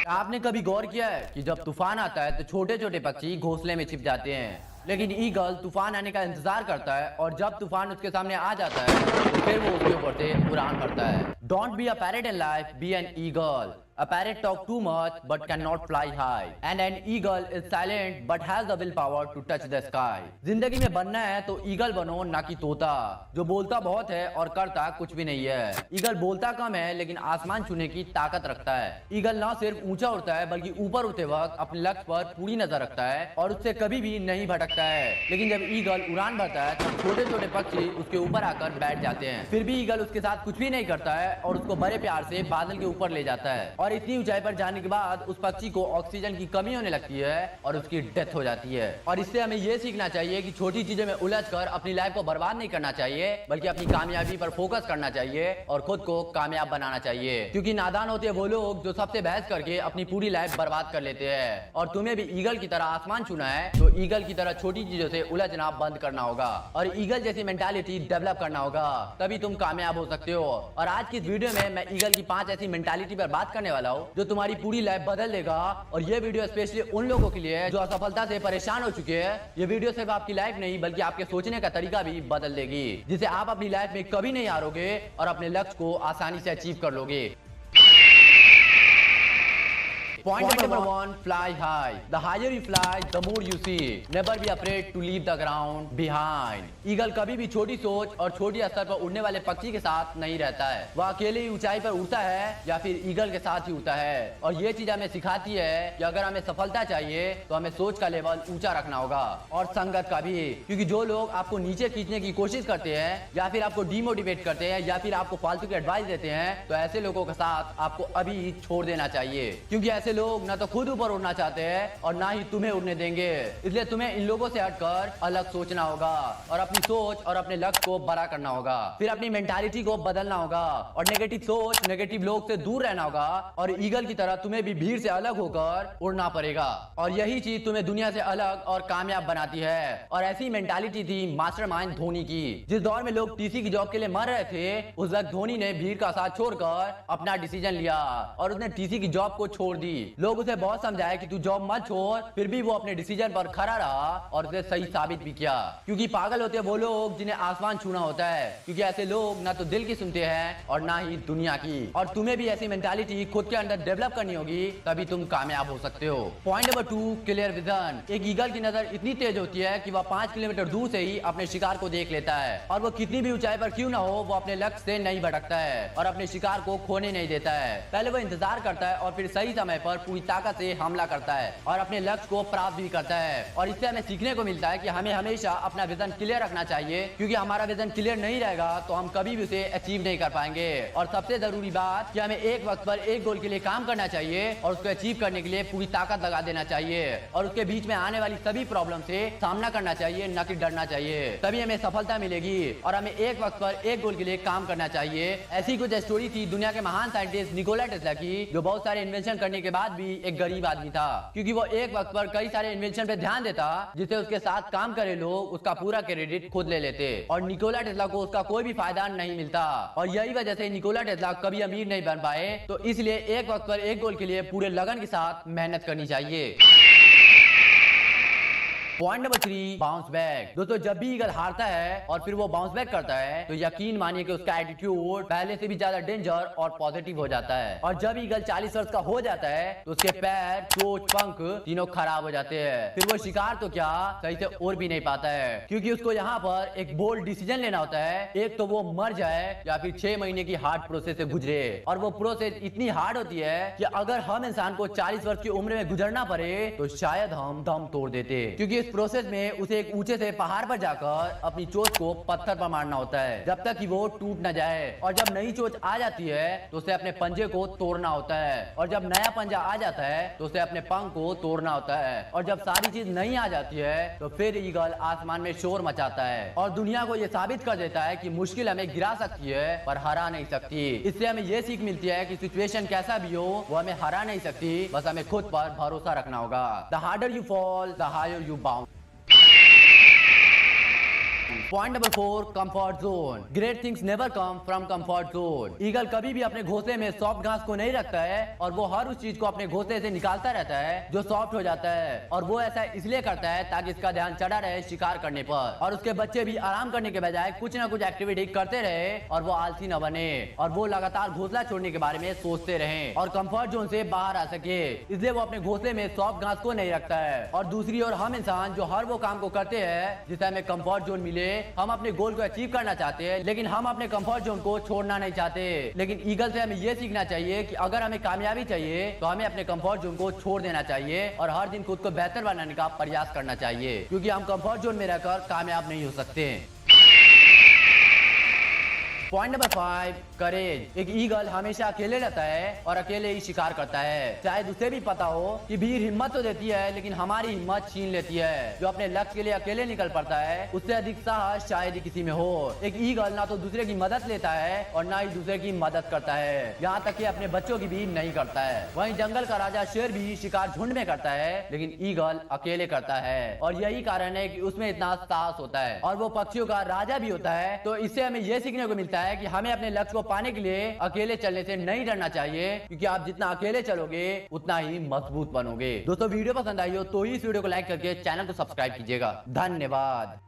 आपने कभी गौर किया है कि जब तूफान आता है तो छोटे छोटे पक्षी घोंसले में छिप जाते हैं, लेकिन ईगल तूफान आने का इंतजार करता है और जब तूफान उसके सामने आ जाता है तो फिर वो उसके ऊपर से उड़ान भरता है। Don't be a parrot in life, be an eagle. A parrot talk too much but cannot fly high, and an eagle is silent but has the willpower to touch the sky. जिंदगी में बनना है तो eagle बनो, ना कि तोता जो बोलता बहुत है और करता कुछ भी नहीं है। ईगल बोलता कम है लेकिन आसमान छूने की ताकत रखता है। ईगल न सिर्फ ऊंचा उड़ता है बल्कि ऊपर उड़ते वक्त अपने लक्ष्य पर पूरी नजर रखता है और उससे कभी भी नहीं भटकता है। लेकिन जब ईगल उड़ान भरता है तब छोटे छोटे पक्षी उसके ऊपर आकर बैठ जाते हैं, फिर भी ईगल उसके साथ कुछ भी नहीं करता है और उसको बड़े प्यार से बादल के ऊपर ले जाता है। और इतनी ऊंचाई पर जाने के बाद उस पक्षी को ऑक्सीजन की कमी होने लगती है और उसकी डेथ हो जाती है। और इससे हमें यह सीखना चाहिए कि छोटी चीजों में उलझकर अपनी लाइफ को बर्बाद नहीं करना चाहिए, बल्कि अपनी कामयाबी पर फोकस करना चाहिए और खुद को कामयाब बनाना चाहिए। क्योंकि नादान होते हैं वो लोग जो सबसे बहस करके अपनी पूरी लाइफ बर्बाद कर लेते हैं। और तुम्हें भी ईगल की तरह आसमान छूना है तो ईगल की तरह छोटी चीजों से उलझना बंद करना होगा और ईगल जैसी मेंटालिटी डेवलप करना होगा, तभी तुम कामयाब हो सकते हो। और आज की इस वीडियो में मैं ईगल की 5 ऐसी मेंटालिटी पर बात करने वाला हूँ जो तुम्हारी पूरी लाइफ बदल देगा। और ये वीडियो स्पेशली उन लोगों के लिए है जो असफलता से परेशान हो चुके हैं। ये वीडियो सिर्फ आपकी लाइफ नहीं बल्कि आपके सोचने का तरीका भी बदल देगी, जिसे आप अपनी लाइफ में कभी नहीं हारोगे और अपने लक्ष्य को आसानी से अचीव कर लोगे। Point number 1, fly high. The higher you fly, the more you see. Never be afraid to leave the ground behind. Eagle कभी भी छोटी सोच और छोटी स्तर पर उड़ने वाले पक्षी के साथ नहीं रहता है। वह अकेले ही ऊंचाई पर उड़ता है या फिर ईगल के साथ ही उड़ता है। और ये चीज हमें सिखाती है कि अगर हमें सफलता चाहिए तो हमें सोच का लेवल ऊंचा रखना होगा और संगत का भी। क्योंकि जो लोग आपको नीचे खींचने की कोशिश करते हैं या फिर आपको डिमोटिवेट करते हैं या फिर आपको फालतू की एडवाइस देते हैं, तो ऐसे लोगों के साथ आपको अभी छोड़ देना चाहिए। क्योंकि ऐसे लोग ना तो खुद ऊपर उड़ना चाहते हैं और ना ही तुम्हें उड़ने देंगे। इसलिए तुम्हें इन लोगों से हटकर अलग सोचना होगा और अपनी सोच और अपने लक्ष्य को बड़ा करना होगा। फिर अपनी मेंटालिटी को बदलना होगा और नेगेटिव सोच, नेगेटिव लोग से दूर रहना होगा। और ईगल की तरह तुम्हें भी भीड़ से अलग होकर उड़ना पड़ेगा। और यही चीज तुम्हें दुनिया से अलग और कामयाब बनाती है। और ऐसी मेंटालिटी थी मास्टरमाइंड धोनी की। जिस दौर में लोग टीसी की जॉब के लिए मर रहे थे, उस वक्त धोनी ने भीड़ का साथ छोड़कर अपना डिसीजन लिया और उसने टीसी की जॉब को छोड़ दी। लोग उसे बहुत समझाया कि तू जॉब मत छोड़, फिर भी वो अपने डिसीजन पर खड़ा रहा और उसे सही साबित भी किया। क्योंकि पागल होते हैं वो लोग जिन्हें आसमान छूना होता है, क्योंकि ऐसे लोग ना तो दिल की सुनते हैं और ना ही दुनिया की। और तुम्हें भी ऐसी मेंटालिटी खुद के अंदर डेवलप करनी होगी, तभी तुम कामयाब हो सकते हो। Point number 2, clear vision. एक ईगल की नजर इतनी तेज होती है कि वह 5 किलोमीटर दूर से ही अपने शिकार को देख लेता है और वो कितनी भी ऊंचाई पर क्यों ना हो, वो अपने लक्ष्य से नहीं भटकता है और अपने शिकार को खोने नहीं देता है। पहले वो इंतजार करता है और फिर सही समय पर पूरी ताकत से हमला करता है और अपने लक्ष्य को प्राप्त भी करता है। और इससे हमें सीखने को मिलता है कि हमें हमेशा अपना विजन क्लियर रखना चाहिए, क्योंकि हमारा विजन क्लियर नहीं रहेगा तो हम कभी भी उसे अचीव नहीं कर पाएंगे। और सबसे जरूरी बात कि हमें एक वक्त पर एक गोल के लिए काम करना चाहिए और उसको अचीव करने के लिए पूरी ताकत लगा देना चाहिए और उसके बीच में आने वाली सभी प्रॉब्लम से सामना करना चाहिए, न कि डरना चाहिए। तभी हमें सफलता मिलेगी और हमें एक वक्त पर एक गोल के लिए काम करना चाहिए। ऐसी कुछ स्टोरी थी दुनिया के महान साइंटिस्ट निकोला टेस्ला की, जो बहुत सारे इन्वेंशन करने के बाद भी एक गरीब आदमी था, क्योंकि वो एक वक्त पर कई सारे इन्वेंशन पे ध्यान देता जिससे उसके साथ काम करे लोग उसका पूरा क्रेडिट खुद ले लेते और निकोला टेस्ला को उसका कोई भी फायदा नहीं मिलता। और यही वजह से निकोला टेस्ला कभी अमीर नहीं बन पाए। तो इसलिए एक वक्त पर एक गोल के लिए पूरे लगन के साथ मेहनत करनी चाहिए। Point number 3, bounce back. दोस्तों, जब भी ईगल हारता है और फिर वो बाउंस बैक करता है तो यकीन मानिए कि उसका एटीट्यूड पहले से भी ज्यादा डेंजर और पॉजिटिव हो जाता है। और जब ईगल 40 वर्ष का हो जाता है तो उसके पैर, चोंच, पंख तीनों खराब हो जाते हैं। फिर वो शिकार तो क्या सही से उड़ भी नहीं पाता है, क्योंकि उसको यहाँ पर एक बोल्ड डिसीजन लेना होता है। एक तो वो मर जाए या फिर 6 महीने की हार्ड प्रोसेस से गुजरे। और वो प्रोसेस इतनी हार्ड होती है कि अगर हम इंसान को 40 वर्ष की उम्र में गुजरना पड़े तो शायद हम दम तोड़ देते, क्योंकि प्रोसेस में उसे एक ऊंचे से पहाड़ पर जाकर अपनी चोंच को पत्थर पर मारना होता है जब तक कि वो टूट न जाए। और जब नई चोंच आ जाती है तो उसे अपने पंजे को तोड़ना होता है और जब नया पंजा आ जाता है तो उसे अपने पंख को तोड़ना होता है। और जब सारी चीज नहीं आ जाती है तो फिर ईगल आसमान में शोर मचाता है और दुनिया को यह साबित कर देता है कि मुश्किल हमें गिरा सकती है पर हरा नहीं सकती। इससे हमें यह सीख मिलती है कि सिचुएशन कैसा भी हो वो हमें हरा नहीं सकती, बस हमें खुद पर भरोसा रखना होगा। The harder you fall the higher you bounce. Point number 4, comfort zone. Great things never come from comfort zone. Eagle कभी भी अपने घोंसले में सॉफ्ट घास को नहीं रखता है और वो हर उस चीज को अपने घोंसले से निकालता रहता है जो सॉफ्ट हो जाता है, और वो ऐसा इसलिए करता है ताकि इसका ध्यान चढ़ा रहे शिकार करने पर, और उसके बच्चे भी आराम करने के बजाय कुछ ना कुछ एक्टिविटी करते रहे और वो आलसी न बने और वो लगातार घोंसला छोड़ने के बारे में सोचते रहे और कंफर्ट जोन से बाहर आ सके। इसलिए वो अपने घोंसले में सॉफ्ट घास को नहीं रखता है। और दूसरी ओर हम इंसान जो हर वो काम को करते हैं जिससे हमें कंफर्ट जोन मिले, हम अपने गोल को अचीव करना चाहते हैं, लेकिन हम अपने कंफर्ट जोन को छोड़ना नहीं चाहते। लेकिन ईगल से हमें ये सीखना चाहिए कि अगर हमें कामयाबी चाहिए तो हमें अपने कंफर्ट जोन को छोड़ देना चाहिए और हर दिन खुद को बेहतर बनाने का प्रयास करना चाहिए, क्योंकि हम कंफर्ट जोन में रहकर कामयाब नहीं हो सकते। पॉइंट नंबर 5, करेज। एक ईगल हमेशा अकेले रहता है और अकेले ही शिकार करता है। शायद उसे भी पता हो कि भीड़ हिम्मत तो देती है लेकिन हमारी हिम्मत छीन लेती है। जो अपने लक्ष्य के लिए अकेले निकल पड़ता है उससे अधिक साहस शायद ही किसी में हो। एक ईगल ना तो दूसरे की मदद लेता है और ना ही दूसरे की मदद करता है, यहाँ तक कि अपने बच्चों की भी नहीं करता है। वहीं जंगल का राजा शेर भी शिकार झुंड में करता है लेकिन ईगल अकेले करता है, और यही कारण है कि उसमें इतना साहस होता है और वो पक्षियों का राजा भी होता है। तो इससे हमें यह सीखने को मिलता है कि हमें अपने लक्ष्य को पाने के लिए अकेले चलने से नहीं डरना चाहिए, क्योंकि आप जितना अकेले चलोगे उतना ही मजबूत बनोगे। दोस्तों वीडियो पसंद आई हो तो इस वीडियो को लाइक करके चैनल को सब्सक्राइब कीजिएगा। धन्यवाद।